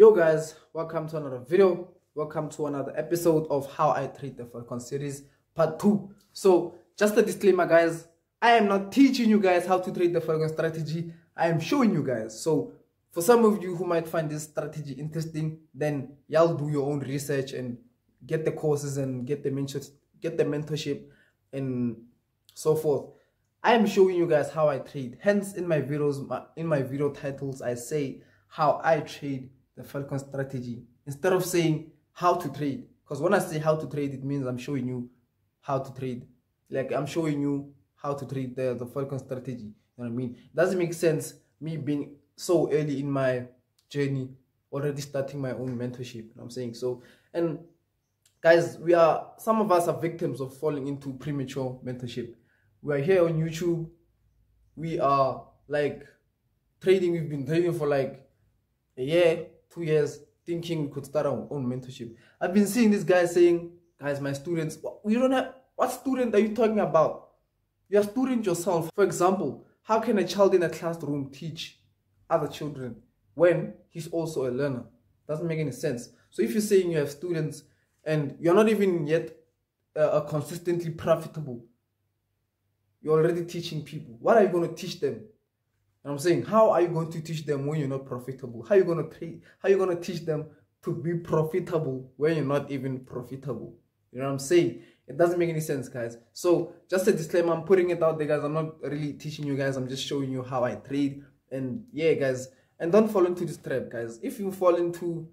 Yo guys, welcome to another video. Welcome to another episode of How I Trade the Falcon series part 2. So just a disclaimer guys, I am not teaching you guys how to trade the Falcon strategy. I am showing you guys. So for some of you who might find this strategy interesting, then y'all do your own research and get the courses and get the mentorship and so forth. I am showing you guys how I trade. Hence in my videos, in my video titles, I say how I trade the Falcon strategy instead of saying how to trade. Because when I say how to trade, it means I'm showing you how to trade. Like I'm showing you how to trade the Falcon strategy. You know what I mean? It doesn't make sense me being so early in my journey, already starting my own mentorship. You know what I'm saying? So, and guys, some of us are victims of falling into premature mentorship. We are here on YouTube. We are like trading. We've been trading for like a year, 2 years, thinking we could start our own mentorship. I've been seeing this guy saying, guys, my students, we don't have, what student are you talking about? You're a student yourself. For example, how can a child in a classroom teach other children when he's also a learner? Doesn't make any sense. So if you're saying you have students and you're not even yet consistently profitable, you're already teaching people. What are you going to teach them? And I'm saying, how are you going to teach them when you're not profitable? How are you going to teach them to be profitable when you're not even profitable? You know what I'm saying? It doesn't make any sense, guys. So just a disclaimer, I'm putting it out there, guys. I'm not really teaching you guys. I'm just showing you how I trade. And yeah, guys, and don't fall into this trap, guys. If you fall into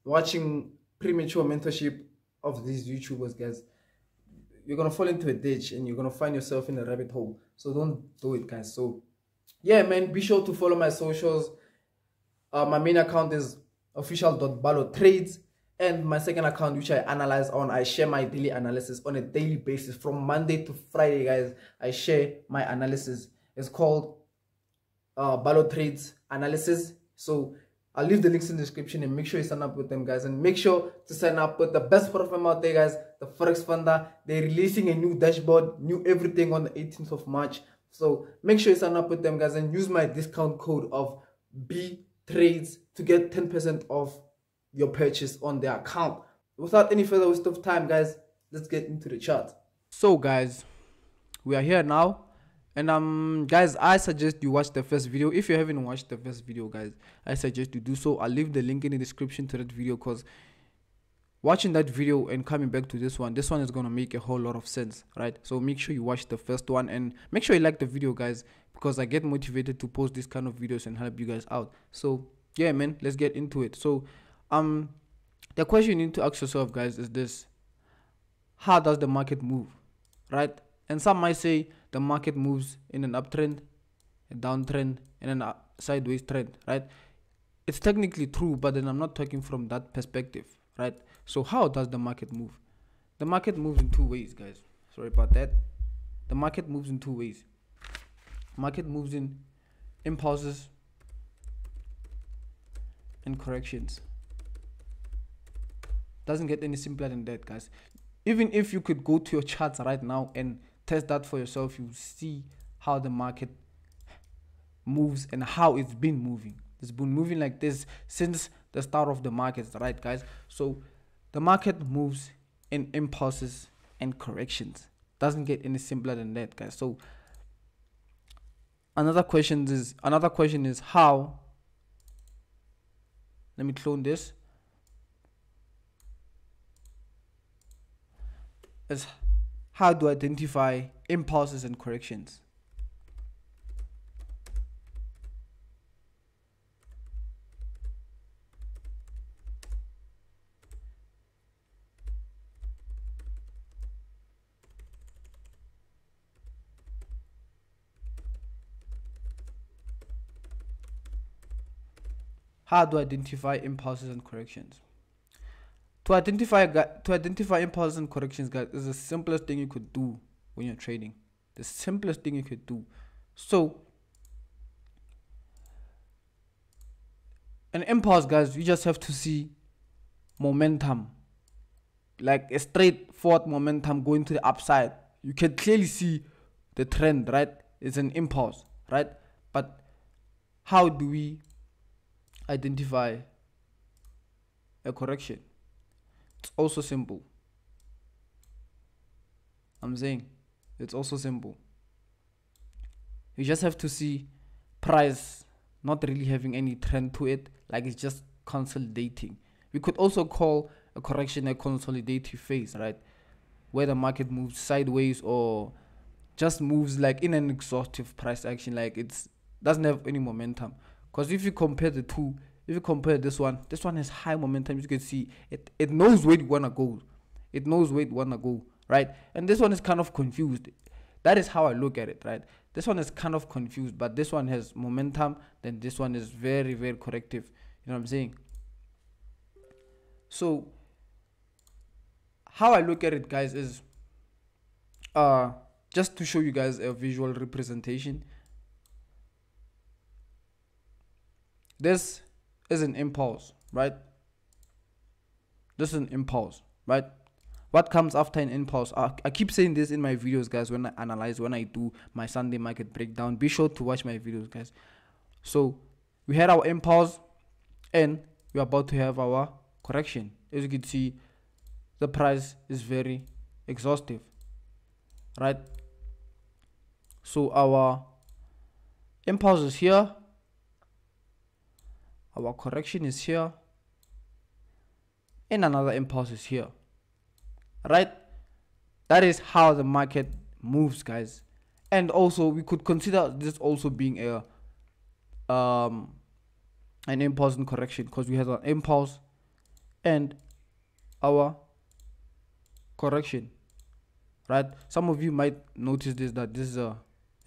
watching premature mentorship of these YouTubers, guys, you're going to fall into a ditch and you're going to find yourself in a rabbit hole. So don't do it, guys. So yeah, man, be sure to follow my socials. My main account is official.Ballo.trades, and my second account, which I analyze on, I share my daily analysis on a daily basis from Monday to Friday, guys. I share my analysis. It's called Ballo.trades analysis. So I'll leave the links in the description and make sure you sign up with them, guys. And make sure to sign up with the best platform out there, guys, the Forex Funder. They're releasing a new dashboard, new everything on the 18th of March. So make sure you sign up with them, guys, and use my discount code of BTrades to get 10% off your purchase on their account. Without any further waste of time, guys, let's get into the chart. So guys, we are here now. And guys, I suggest you watch the first video. If you haven't watched the first video, guys, I suggest you do so. I'll leave the link in the description to that video, because watching that video and coming back to this one is going to make a whole lot of sense, right? So make sure you watch the first one and make sure you like the video, guys, because I get motivated to post these kind of videos and help you guys out. So yeah, man, let's get into it. So the question you need to ask yourself, guys, is this: how does the market move, right? And some might say the market moves in an uptrend, a downtrend, and a sideways trend, right? It's technically true, but then I'm not talking from that perspective, right? So how does the market move? The market moves in two ways, guys. Sorry about that. The market moves in two ways. Market moves in impulses and corrections. Doesn't get any simpler than that, guys. Even if you could go to your charts right now and test that for yourself, you see how the market moves and how it's been moving. It's been moving like this since the start of the markets, right, guys? So the market moves in impulses and corrections. Doesn't get any simpler than that, guys. So another question is how. Let me clone this. Is how to identify impulses and corrections. How to identify impulses and corrections. To identify impulses and corrections, guys, is the simplest thing you could do when you're trading. The simplest thing you could do. So an impulse, guys, you just have to see momentum, like a straightforward momentum going to the upside. You can clearly see the trend, right? It's an impulse, right? But how do we identify a correction. It's also simple. I'm saying it's also simple. You just have to see price not really having any trend to it, like it's just consolidating. We could also call a correction a consolidative phase, right? Where the market moves sideways or just moves like in an exhaustive price action, like it's doesn't have any momentum. Because if you compare the two, if you compare this one has high momentum. You can see it knows where you wanna go. It knows where you wanna go, right? And this one is kind of confused. That is how I look at it, right? This one is kind of confused, but this one has momentum. Then this one is very, very corrective. You know what I'm saying? So how I look at it, guys, is just to show you guys a visual representation. This is an impulse, right? This is an impulse, right? What comes after an impulse? I keep saying this in my videos, guys, when I do my Sunday market breakdown. Be sure to watch my videos, guys. So we had our impulse and we're about to have our correction. As you can see, the price is very exhaustive, right? So our impulse is here, our correction is here, and another impulse is here, right? That is how the market moves, guys. And also we could consider this also being a an impulse and correction, because we have an impulse and our correction, right? Some of you might notice that this is an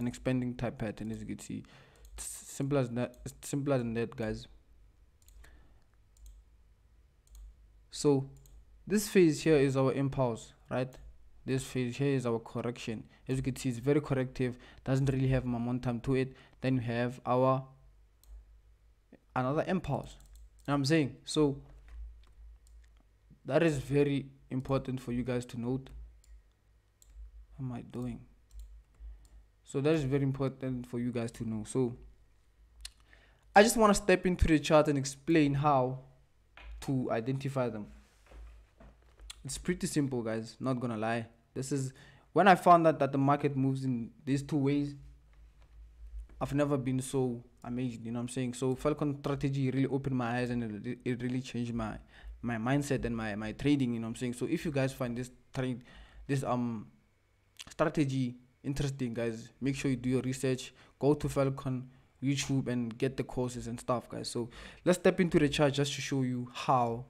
expanding type pattern. As you can see, it's simpler as that. It's simpler than that, guys. So this phase here is our impulse, right? This phase here is our correction. As you can see, it's very corrective, doesn't really have momentum to it. Then we have our another impulse. You know what I'm saying? So that is very important for you guys to note. What am I doing? So that is very important for you guys to know. So I just want to step into the chart and explain how to identify them. It's pretty simple, guys, not gonna lie. This is when I found out that the market moves in these two ways. I've never been so amazed, you know what I'm saying? So Falcon strategy really opened my eyes, and it really changed my mindset and my trading, you know what I'm saying? So if you guys find this strategy interesting, guys, make sure you do your research, go to Falcon YouTube and get the courses and stuff, guys. So let's step into the chart just to show you how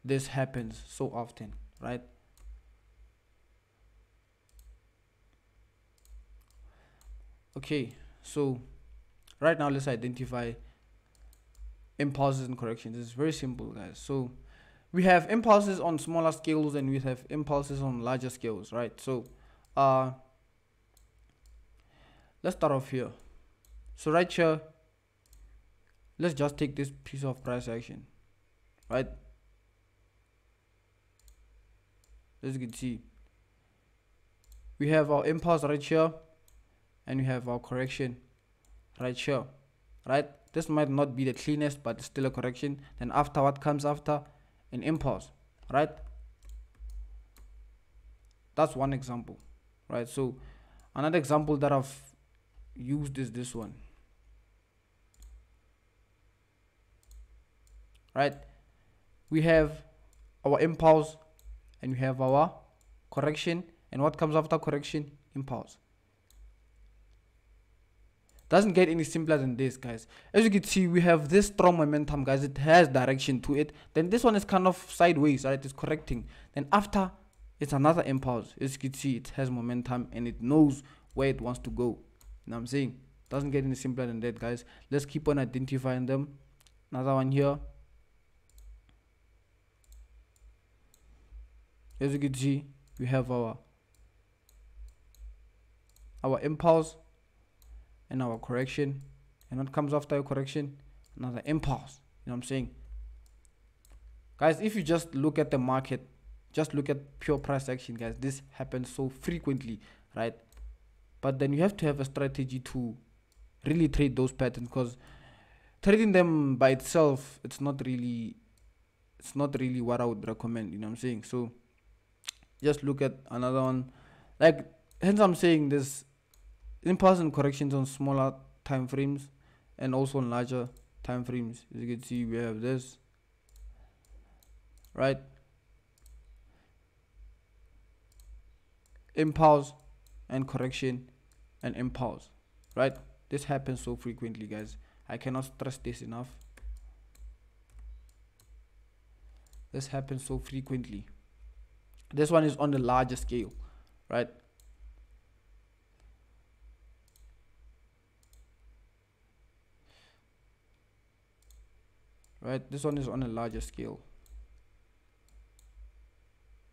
this happens so often, right? Okay, so right now let's identify impulses and corrections. It's very simple, guys. So we have impulses on smaller scales and we have impulses on larger scales, right? So let's start off here. So right here, let's just take this piece of price action, right? As you can see, we have our impulse right here and we have our correction right here, right? This might not be the cleanest, but it's still a correction. Then after, what comes after? An impulse, right? That's one example, right? So another example that I've used is this one, right? We have our impulse and we have our correction, and what comes after correction? Impulse. Doesn't get any simpler than this, guys. As you can see, we have this strong momentum, guys. It has direction to it. Then this one is kind of sideways, right? It's correcting. Then after, it's another impulse. As you can see, it has momentum and it knows where it wants to go. You know what I'm saying? Doesn't get any simpler than that, guys. Let's keep on identifying them. Another one here. As you can see, we have our impulse and our correction, and what comes after your correction? Another impulse. You know what I'm saying, guys? If you just look at the market, just look at pure price action, guys, this happens so frequently, right? But then you have to have a strategy to really trade those patterns, because trading them by itself, it's not really it's not really what I would recommend, you know what I'm saying? So just look at another one. Like, hence I'm saying this impulse and corrections on smaller time frames and also on larger time frames. As you can see, we have this, right? Impulse and correction and impulse, right? This happens so frequently, guys. I cannot stress this enough. This happens so frequently. This one is on the larger scale, right? Right, this one is on a larger scale.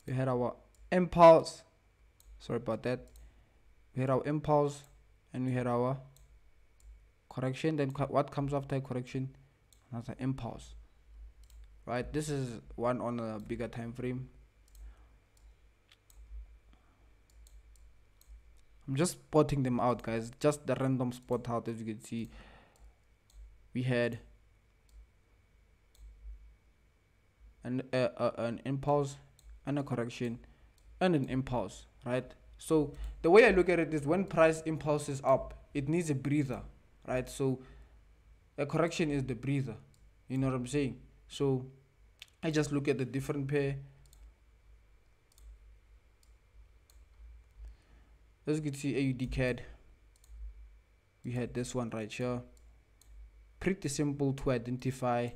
We had our impulse, sorry about that. We had our impulse and we had our correction. Then what comes after correction? Another impulse, right? This is one on a bigger time frame. I'm just spotting them out, guys, just the random spot out. As you can see, we had an impulse and a correction and an impulse, right? So the way I look at it is, when price impulse is up, it needs a breather, right? So a correction is the breather, you know what I'm saying? So I just look at the different pair. As you can see, AUD CAD, we had this one right here. Pretty simple to identify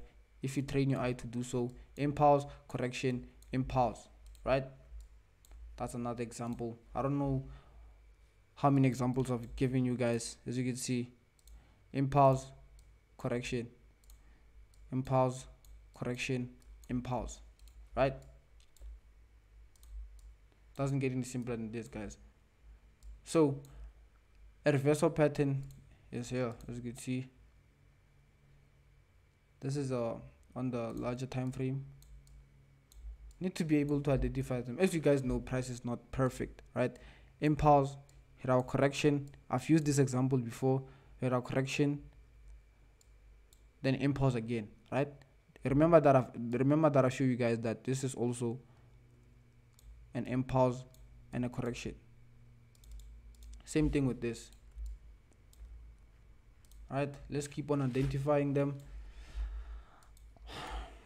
if you train your eye to do so. Impulse, correction, impulse, right? That's another example. I don't know how many examples I've given you guys. As you can see, impulse, correction, impulse, correction, impulse, right? Doesn't get any simpler than this, guys. So a reversal pattern is here. As you can see, this is on the larger time frame. Need to be able to identify them. As you guys know, price is not perfect, right? Impulse, hit our correction. I've used this example before. Hit our correction, then impulse again, right? Remember that I show you guys that this is also an impulse and a correction. Same thing with this. Right, let's keep on identifying them.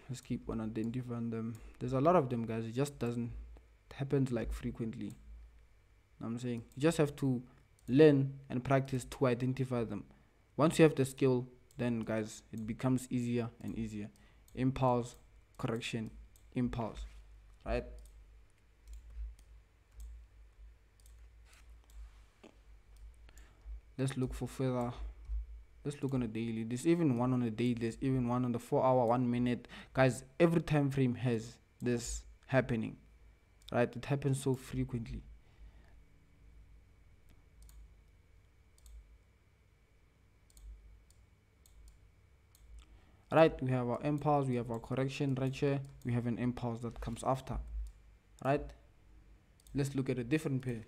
Let's keep on identifying them. There's a lot of them, guys. It just doesn't happen like frequently. I'm saying you just have to learn and practice to identify them. Once you have the skill, then guys, it becomes easier and easier. Impulse, correction, impulse, right? Let's look for further. Let's look on a daily. There's even one on a day. There's even one on the 4 hour, 1 minute. Guys, every time frame has this happening, right? It happens so frequently. Right, we have our impulse, we have our correction right here, we have an impulse that comes after, right? Let's look at a different pair.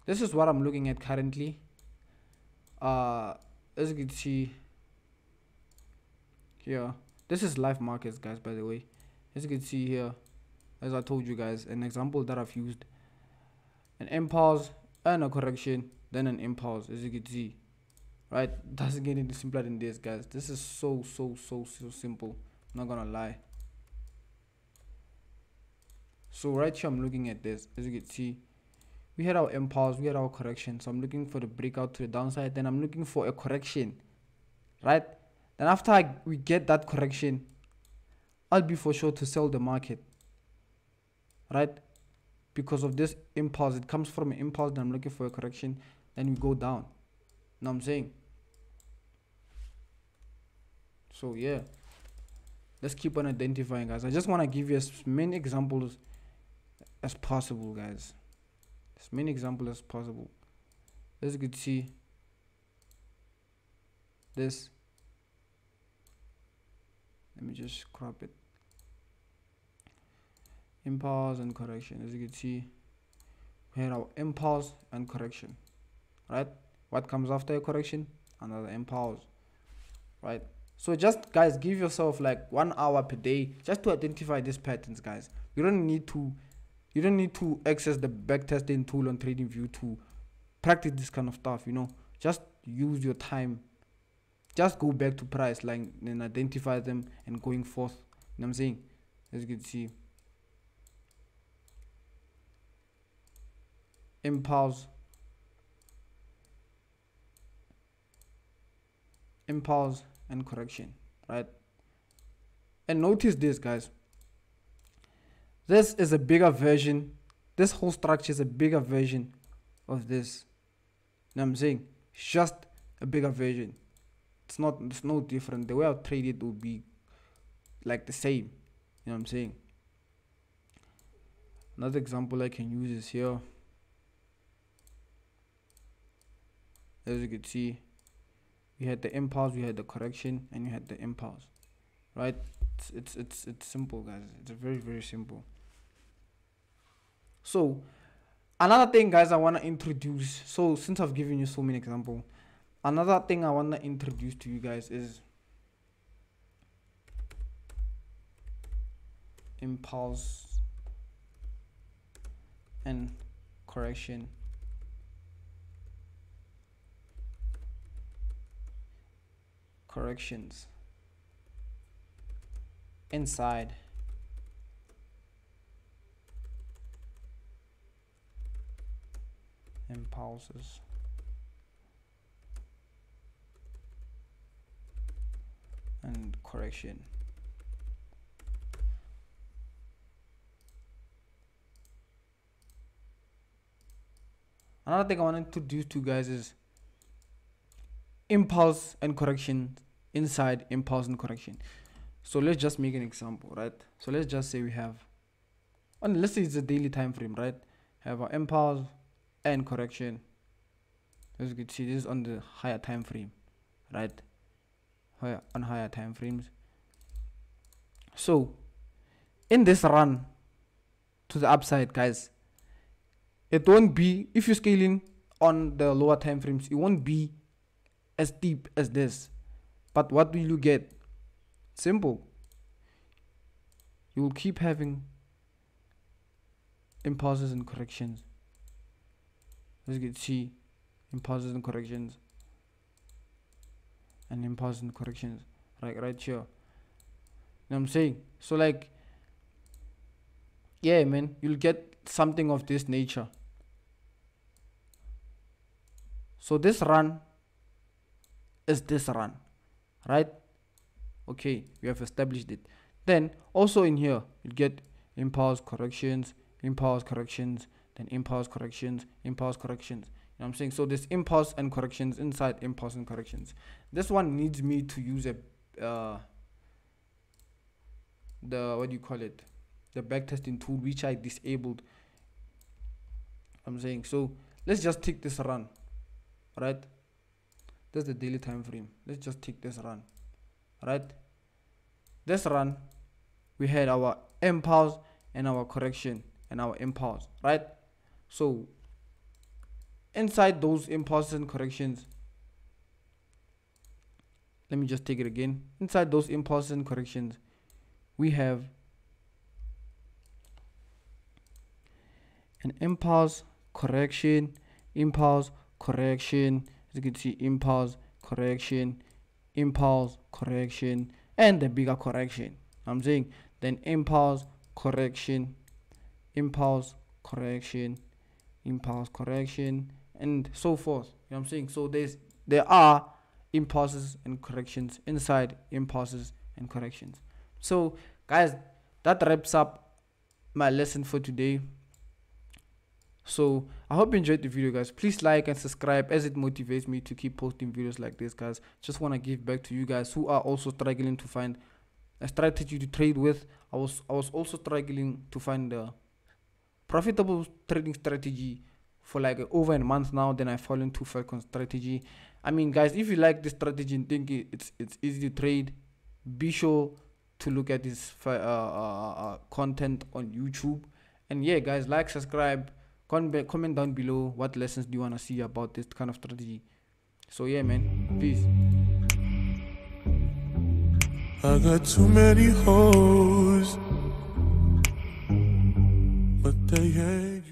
This is what I'm looking at currently. As you can see here, this is live markets, guys, by the way. As you can see here, as I told you guys, an example that I've used, an impulse and a correction, then an impulse. As you can see, right? Doesn't get any simpler than this, guys. This is so simple, not gonna lie. So right here I'm looking at this. As you can see, we had our impulse, we had our correction. So I'm looking for the breakout to the downside, then I'm looking for a correction, right? Then after we get that correction, I'll be for sure to sell the market, right? Because of this impulse, it comes from an impulse, then I'm looking for a correction, then we go down. Know what I'm saying? So yeah, let's keep on identifying, guys. I just want to give you as many examples as possible, guys. As many examples as possible. As you can see, this, let me just crop it. Impulse and correction. As you can see, we have our impulse and correction, right? What comes after a correction? Another impulse. right? So just guys, give yourself like 1 hour per day just to identify these patterns, guys. You don't need to access the backtesting tool on TradingView to practice this kind of stuff, you know. Just use your time. Just go back to price line and identify them and going forth. You know what I'm saying? As you can see, impulse and correction, right? And notice this, guys. This is a bigger version. This whole structure is a bigger version of this. You know what I'm saying? It's just a bigger version. It's no different. The way I trade it will be like the same. You know what I'm saying? Another example I can use is here. As you can see, we had the impulse, we had the correction, and you had the impulse, right? It's simple, guys. It's very, very simple. So another thing, guys, I want to introduce. So since I've given you so many examples, another thing I want to introduce to you guys is impulse and corrections inside impulses and correction. Another thing I want to introduce to you guys is impulse and correction inside impulse and correction. So let's just make an example, right? So let's just say we have, and let's say it's a daily time frame, right? Have our impulse and correction. As you can see, this is on the higher time frame, right? On higher time frames. So in this run to the upside, guys, it won't be, if you're scaling on the lower time frames, it won't be as steep as this. But what will you get? Simple. You will keep having impulses and corrections. As you can see, impulses and corrections and impulses and corrections, right here. You know what I'm saying? So like, yeah, man, you'll get something of this nature. So this run is this run, right? Okay, we have established it. Then also in here, you get impulse corrections, then impulse corrections, impulse corrections. You know what I'm saying? So this impulse and corrections inside impulse and corrections. This one needs me to use a the, what do you call it, the backtesting tool, which I disabled. I'm saying, so let's just take this run, right? That's the daily time frame. Let's just take this run, right? This run, we had our impulse and our correction and our impulse, right? So inside those impulses and corrections, let me just take it again. Inside those impulses and corrections, we have an impulse, correction, impulse, correction. As you can see, impulse, correction, and the bigger correction. I'm saying then impulse, correction, impulse, correction, and so forth. You know what I'm saying? So there are impulses and corrections inside impulses and corrections. So guys, that wraps up my lesson for today. So I hope you enjoyed the video, guys. Please like and subscribe, as it motivates me to keep posting videos like this, guys. Just want to give back to you guys who are also struggling to find a strategy to trade with. I was also struggling to find a profitable trading strategy for like over a month now. Then I fall into Falcon strategy. I mean, guys, if you like this strategy and think it's easy to trade, be sure to look at this content on YouTube. And yeah, guys, like, subscribe, comment down below what lessons do you want to see about this kind of strategy. So yeah, man, peace. I got too many hoes, but they ain't.